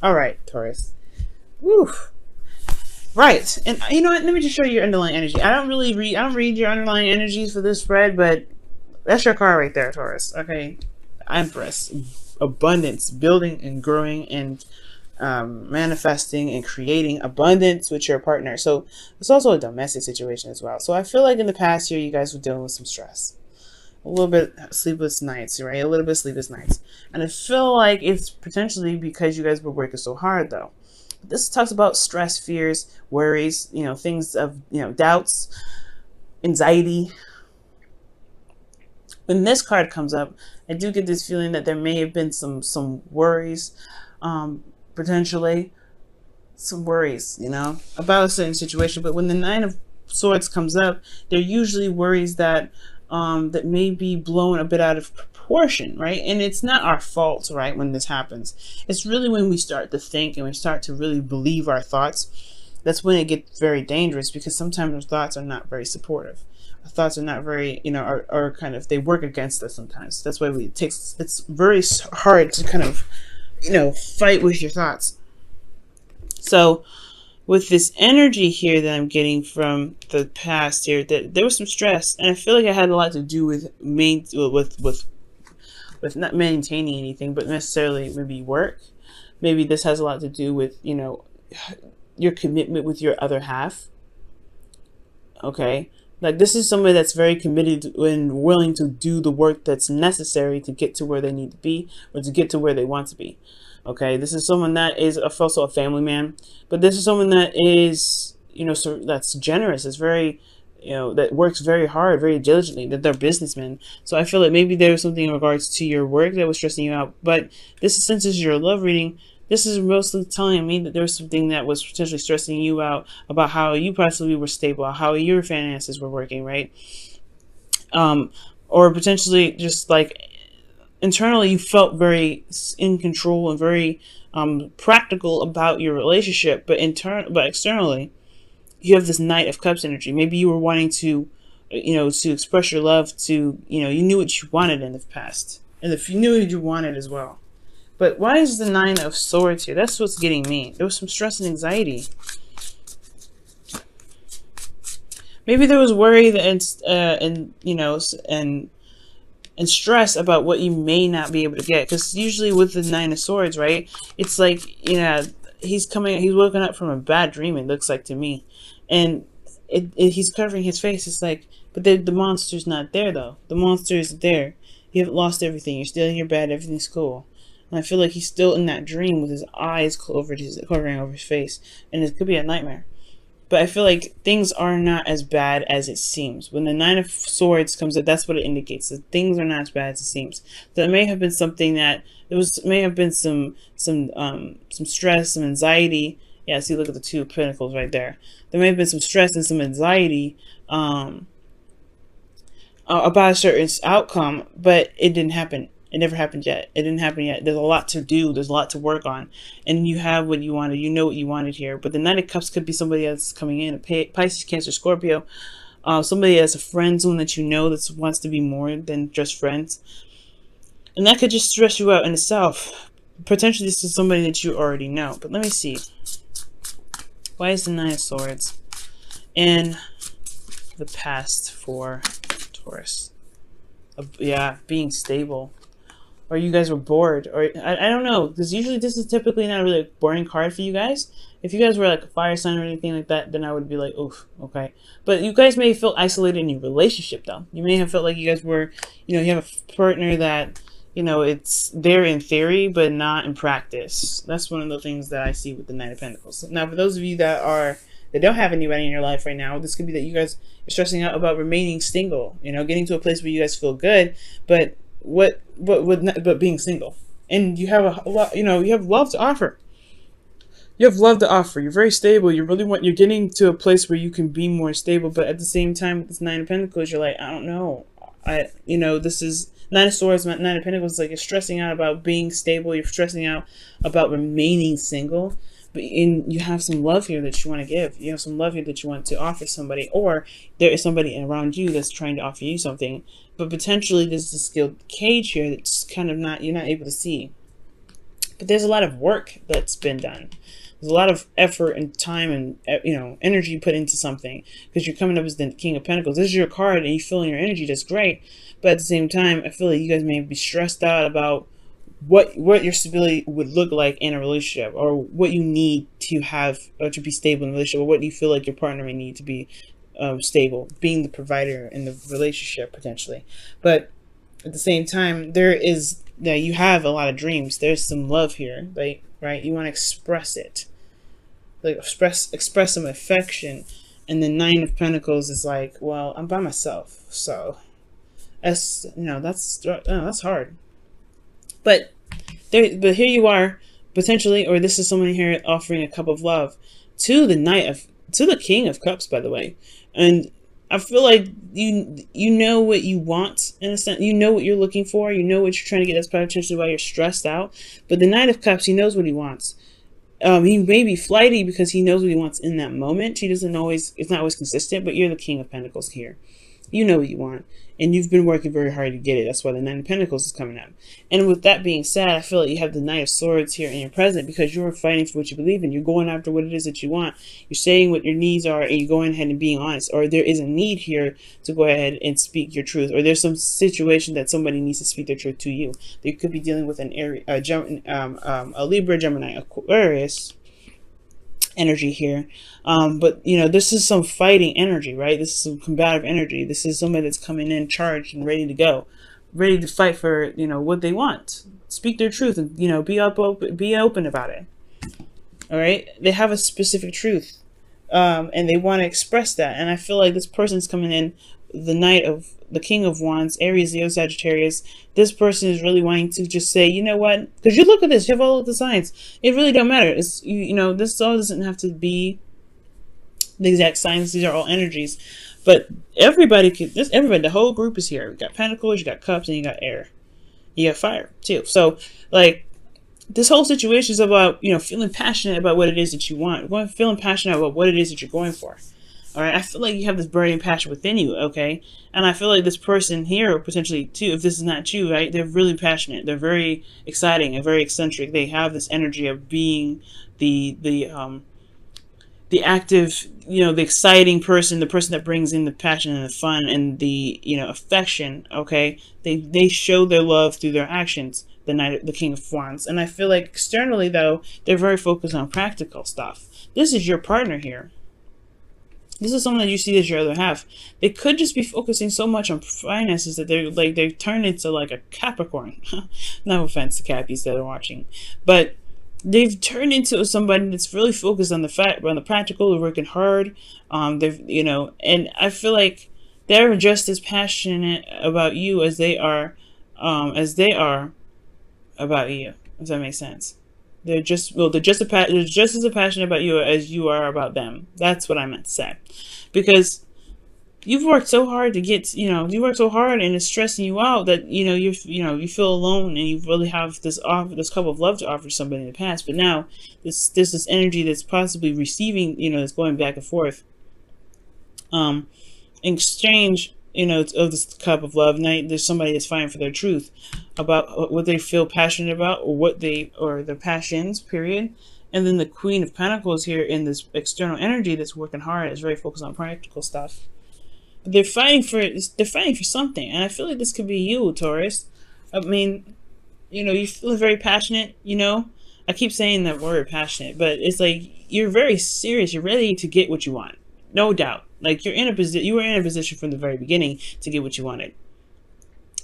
All right, Taurus. Woo. Right, and you know what? Let me just show you your underlying energy. I don't read your underlying energies for this spread, but that's your card right there, Taurus. Okay, Empress, abundance, building and growing and manifesting and creating abundance with your partner. So it's also a domestic situation as well. So I feel like in the past year, you guys were dealing with some stress, a little bit sleepless nights, right? A little bit sleepless nights, and I feel like it's potentially because you guys were working so hard, though. This talks about stress, fears, worries, things of, doubts, anxiety. When this card comes up, I do get this feeling that there may have been some worries, potentially some worries, about a certain situation. But when the Nine of Swords comes up, they're usually worries that that may be blown a bit out of proportion, right? And it's not our fault, right, when this happens. It's really when we start to think and we start to really believe our thoughts. That's when it gets very dangerous, because sometimes our thoughts are not very supportive. Our thoughts are not very, are kind of, they work against us sometimes. That's why it's very hard to kind of, fight with your thoughts. So with this energy here that I'm getting from the past here, that there was some stress, and I feel like it had a lot to do with not maintaining anything, but necessarily maybe work. Maybe this has a lot to do with, your commitment with your other half. Okay, like this is somebody that's very committed and willing to do the work that's necessary to get to where they need to be, or to get to where they want to be. Okay, this is someone that is also a family man, but this is someone that is, so that's generous. It's very, that works very hard, very diligently, that they're businessmen. So I feel like maybe there's something in regards to your work that was stressing you out. But this is, since this is your love reading, this is mostly telling me that there's something that was potentially stressing you out about how you possibly were stable, how your finances were working, right? Or potentially just like internally you felt very in control and very practical about your relationship, but externally you have this Knight of Cups energy. Maybe you were wanting to, to express your love to, you knew what you wanted in the past, and if you knew what you wanted as well. But why is the Nine of Swords here? That's what's getting me. There was some stress and anxiety. Maybe there was worry and stress about what you may not be able to get. Because usually with the Nine of Swords, right, it's like, he's woken up from a bad dream, it looks like to me. And he's covering his face. It's like, but the monster's not there, though. The monster is there. You haven't lost everything. You're still in your bed. Everything's cool. And I feel like he's still in that dream with his eyes covering over his face. And it could be a nightmare. But I feel like things are not as bad as it seems. When the Nine of Swords comes up, that's what it indicates. That things are not as bad as it seems. So it may have been something that may have been some stress, some anxiety. Yeah, see, look at the Two of Pentacles right there. There may have been some stress and some anxiety about a certain outcome, but it didn't happen. It never happened yet. It didn't happen yet. There's a lot to do. There's a lot to work on. And you have what you wanted. You know what you wanted here. But the Knight of Cups could be somebody else coming in. A Pisces, Cancer, Scorpio. Somebody that's a friend, someone that you know that wants to be more than just friends. And that could just stress you out in itself. Potentially this is somebody that you already know. But let me see. Why is the Nine of Swords in the past for Taurus? Yeah, being stable. Or you guys were bored, or I don't know, because usually this is typically not a really boring card for you guys. If you guys were like a fire sign or anything like that, then I would be like, oof, okay. But you guys may feel isolated in your relationship, though. You may have felt like you guys were, you have a partner that, it's there in theory, but not in practice. That's one of the things that I see with the Knight of Pentacles. Now, for those of you that don't have anybody in your life right now, this could be that you guys are stressing out about remaining single, getting to a place where you guys feel good, but being single, and you have a lot, you have love to offer. You have love to offer. You're very stable. You're getting to a place where you can be more stable, but at the same time, with this Nine of Pentacles, you're like, I don't know. This is Nine of Swords, Nine of Pentacles. Like, you're stressing out about being stable. You're stressing out about remaining single. But you have some love here that you want to give. You have some love here that you want to offer somebody, or there is somebody around you that's trying to offer you something. But potentially there's a skilled cage here that's kind of you're not able to see. But there's a lot of work that's been done. There's a lot of effort and time and energy put into something, because you're coming up as the King of Pentacles. This is your card and you feel in your energy. That's great. But at the same time, I feel like you guys may be stressed out about what your stability would look like in a relationship, or what you need to have or to be stable in a relationship, or what you feel like your partner may need to be stable, being the provider in the relationship potentially. But at the same time, you have a lot of dreams. There's some love here, like, right? You want to express it, like express some affection. And the Nine of Pentacles is like, well, I'm by myself, so that's that's hard. But here you are, potentially, or this is someone here offering a cup of love to the King of Cups, by the way. And I feel like you know what you want, in a sense. You know what you're looking for. You know what you're trying to get. That's potentially why you're stressed out. But the Knight of Cups, he knows what he wants. He may be flighty because he knows what he wants in that moment. It's not always consistent, but you're the King of Pentacles here. You know what you want, and you've been working very hard to get it. That's why the Nine of Pentacles is coming up. And with that being said, I feel like you have the Knight of Swords here in your present, because you're fighting for what you believe in. You're going after what it is that you want. You're saying what your needs are, and you're going ahead and being honest. Or there is a need here to go ahead and speak your truth. Or there's some situation that somebody needs to speak their truth to you. They could be dealing with a Libra, Gemini, Aquarius energy here. But this is some fighting energy, right? This is some combative energy. This is somebody that's coming in charged and ready to go, ready to fight for what they want, speak their truth, and be open about it. All right, they have a specific truth, and they want to express that. And I feel like this person's coming in, the King of Wands, Aries, Leo, Sagittarius. This person is really wanting to just say, you know what? Because you look at this, you have all of the signs. It really don't matter. It's this all doesn't have to be the exact signs. These are all energies, but everybody, the whole group is here. You got Pentacles, you got Cups, and you got Air. You got Fire too. So like, this whole situation is about feeling passionate about what it is that you want. Feeling passionate about what it is that you're going for. All right, I feel like you have this burning passion within you, okay? And I feel like this person here, potentially too, if this is not you, right? They're really passionate. They're very exciting and very eccentric. They have this energy of being the active, the exciting person, the person that brings in the passion and the fun and the affection. Okay, they show their love through their actions. The King of Wands, and I feel like externally though, they're very focused on practical stuff. This is your partner here. This is someone that you see as your other half. They could just be focusing so much on finances that they've turned into like a Capricorn. No offense to Cappies that are watching, but they've turned into somebody that's really focused on the practical. They're working hard. And I feel like they're just as passionate about you as they are about you. If that makes sense. They're just as passionate about you as you are about them. That's what I meant to say. Because you've worked so hard to get, you work so hard and it's stressing you out that, you feel alone, and you really have this cup of love to offer somebody in the past. But now there's this energy that's possibly receiving, that's going back and forth. In exchange, of this cup of love. Now there's somebody that's fighting for their truth about what they feel passionate about, or their passions, period. And then the Queen of Pentacles here in this external energy that's working hard, is very focused on practical stuff. They're fighting for something, and I feel like this could be you, Taurus. I mean, you feel very passionate. I keep saying that word, passionate, but it's like you're very serious. You're ready to get what you want, no doubt. Like you were in a position from the very beginning to get what you wanted.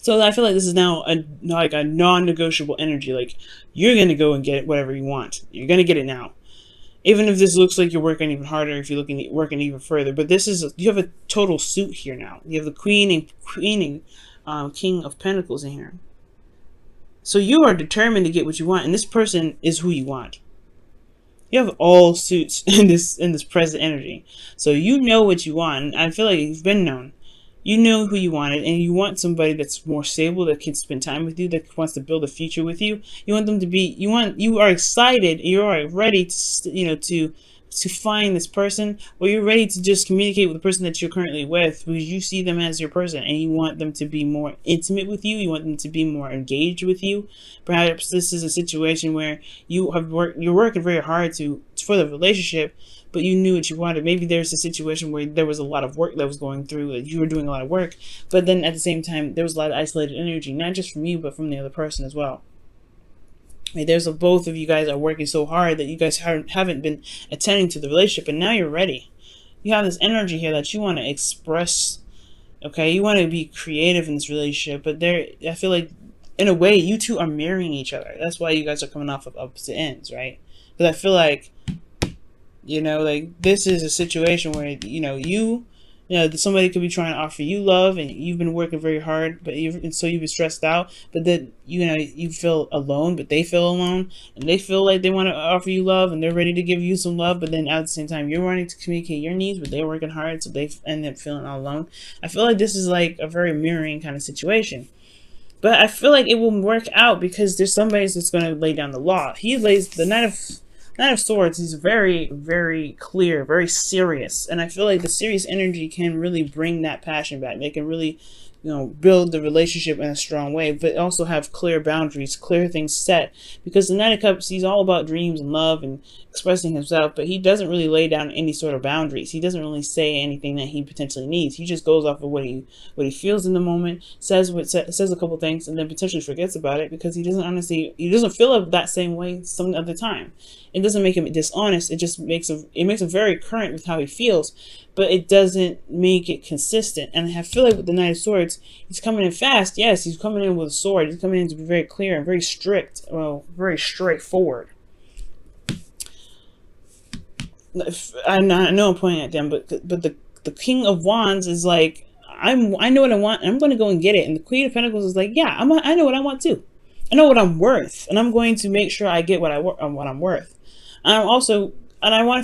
So I feel like this is now a non-negotiable energy. Like you're gonna go and get whatever you want. You're gonna get it now, even if this looks like you're working even harder. If you're working even further, but you have a total suit here now. You have the King of Pentacles in here. So you are determined to get what you want, and this person is who you want. You have all suits in this present energy. So you know what you want. And I feel like you've been known. You know who you wanted, and you want somebody that's more stable, that can spend time with you, that wants to build a future with you. You want them to be, you are excited, you are ready to to find this person, or you're ready to just communicate with the person that you're currently with because you see them as your person and you want them to be more intimate with you. You want them to be more engaged with you. Perhaps this is a situation where you're working very hard for the relationship, but you knew what you wanted. Maybe there's a situation where there was a lot of work that was going through, you were doing a lot of work, but then at the same time, there was a lot of isolated energy, not just from you, but from the other person as well. There's both of you guys are working so hard that you guys haven't been attending to the relationship, and now you're ready. You have this energy here that you want to express. Okay, you want to be creative in this relationship, but I feel like, in a way, you two are mirroring each other. That's why you guys are coming off of opposite ends, right? Because I feel like, like this is a situation where somebody could be trying to offer you love, and you've been working very hard, so you've been stressed out. But then you feel alone, but they feel alone, and they feel like they want to offer you love, and they're ready to give you some love. But then at the same time, you're wanting to communicate your needs, but they're working hard, so they end up feeling all alone. I feel like this is like a very mirroring kind of situation. But I feel like it will work out because there's somebody that's going to lay down the law. He lays the Knight of Swords. He's very, very clear, very serious, and I feel like the serious energy can really bring that passion back. They can really, build the relationship in a strong way, but also have clear boundaries, clear things set. Because the Knight of Cups, he's all about dreams and love and expressing himself, but he doesn't really lay down any sort of boundaries. He doesn't really say anything that he potentially needs. He just goes off of what he feels in the moment, says a couple things, and then potentially forgets about it because he doesn't feel it that same way some other time. It doesn't make him dishonest. It just makes him very current with how he feels, but it doesn't make it consistent. And I feel like with the Knight of Swords, he's coming in fast. Yes, he's coming in with a sword. He's coming in to be very clear and very strict. Well, very straightforward. I know I'm pointing at them, but the King of Wands is like, I know what I want, and I'm going to go and get it. And the Queen of Pentacles is like, yeah, I know what I want too. I know what I'm worth, and I'm going to make sure I get what I'm worth. And I want to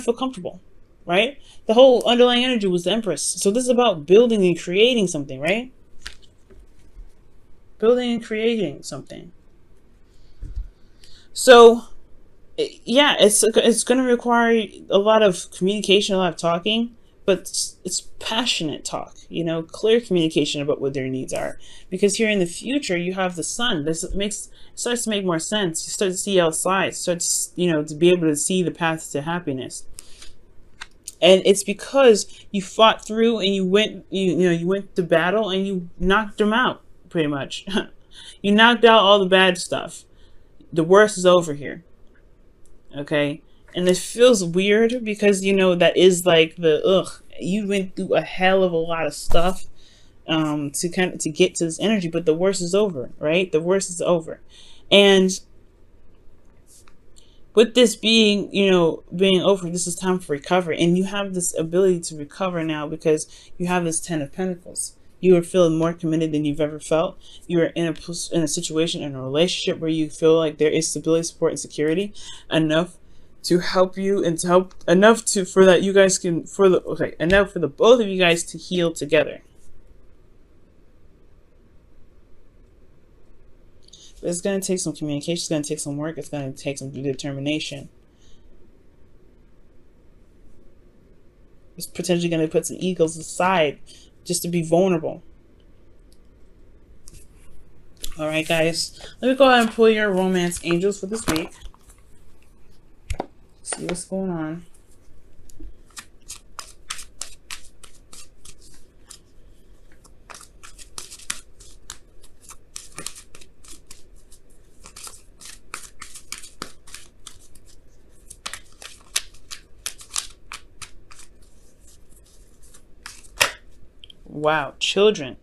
feel comfortable, right? The whole underlying energy was the Empress. So this is about building and creating something, right? Building and creating something. So, yeah, it's going to require a lot of communication, a lot of talking, but it's passionate talk, clear communication about what their needs are. Because here in the future, you have the Sun. Starts to make more sense. You start to see outside, starts, to be able to see the path to happiness. And it's because you fought through and you went to battle and you knocked them out, pretty much. You knocked out all the bad stuff. The worst is over here. Okay? And it feels weird because, that is like you went through a hell of a lot of stuff to get to this energy, but the worst is over, right? The worst is over. And with this being over, this is time for recovery. And you have this ability to recover now because you have this 10 of Pentacles. You are feeling more committed than you've ever felt. You are in a situation, in a relationship where you feel like there is stability, support, and security enough to help you and to help enough for the both of you guys to heal together. But it's going to take some communication. It's going to take some work. It's going to take some determination. It's potentially going to put some egos aside just to be vulnerable. All right, guys. Let me go ahead and pull your romance angels for this week. See what's going on. Wow, children.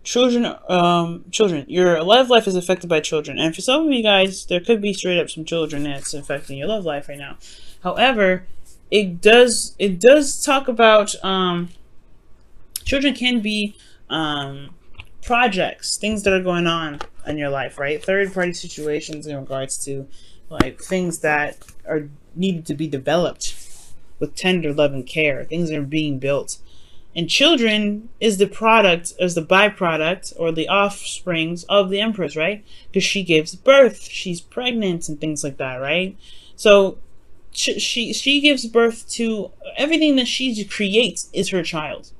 Your love life is affected by children, and for some of you guys, there could be straight up some children that's affecting your love life right now. However, it does talk about children can be projects, things that are going on in your life, right? Third party situations in regards to like things that are needed to be developed with tender love and care, things that are being built. And children is the byproduct or the offsprings of the Empress, right? Because she gives birth, she's pregnant and things like that, right? So She gives birth to everything that she creates is her child.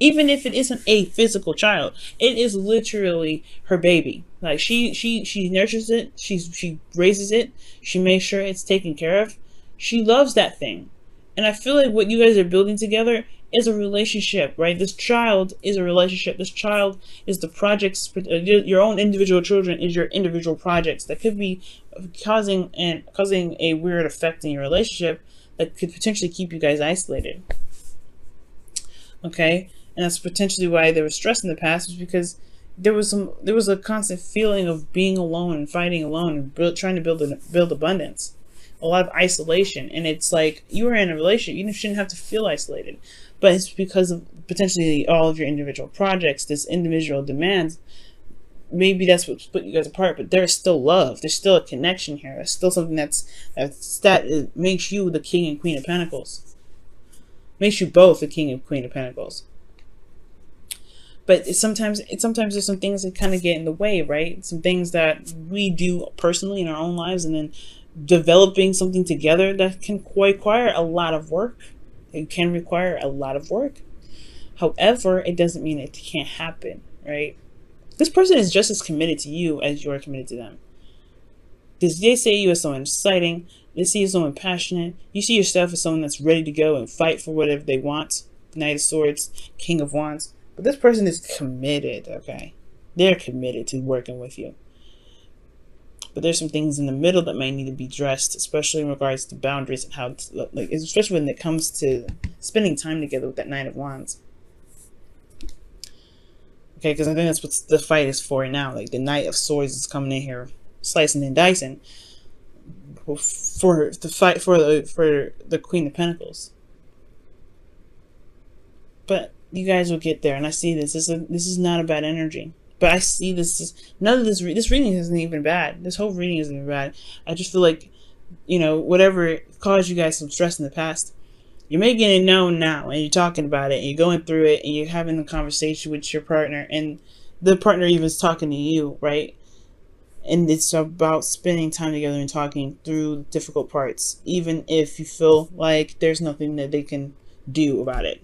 Even if it isn't a physical child, it is literally her baby. Like she nurtures it, she raises it, she makes sure it's taken care of. She loves that thing. And I feel like what you guys are building together is a relationship, right? This child is a relationship. This child is the projects. Your own individual children is your individual projects that could be causing a weird effect in your relationship that could potentially keep you guys isolated. Okay, and that's potentially why there was stress in the past, was because there was a constant feeling of being alone and fighting alone and trying to build abundance, a lot of isolation. And it's like, you were in a relationship, you shouldn't have to feel isolated, but it's because of potentially all of your individual projects, this individual demands. Maybe that's what split you guys apart, but there's still love, there's still a connection here, there's still something that makes you the king and queen of pentacles, makes you both the king and queen of pentacles. But sometimes there's some things that kind of get in the way, right? Some things that we do personally in our own lives, and then developing something together that can require a lot of work. It can require a lot of work. However, it doesn't mean it can't happen, right? This person is just as committed to you as you're committed to them. Because they see you as someone exciting, they see you as someone passionate, you see yourself as someone that's ready to go and fight for whatever they want. Knight of Swords, King of Wands. But this person is committed, okay? They're committed to working with you. But there's some things in the middle that may need to be addressed, especially in regards to boundaries and how to, like, especially when it comes to spending time together with that Knight of Wands. Okay, because I think that's what the fight is for now. Like, the Knight of Swords is coming in here, slicing and dicing for the fight for the Queen of Pentacles. But you guys will get there, and I see this. This is not a bad energy, but I see this. None of this reading isn't even bad. This whole reading isn't even bad. I just feel like, you know, whatever caused you guys some stress in the past, you're making it known now, and you're talking about it, and you're going through it, and you're having a conversation with your partner, and the partner even is talking to you, right? And it's about spending time together and talking through difficult parts, even if you feel like there's nothing that they can do about it.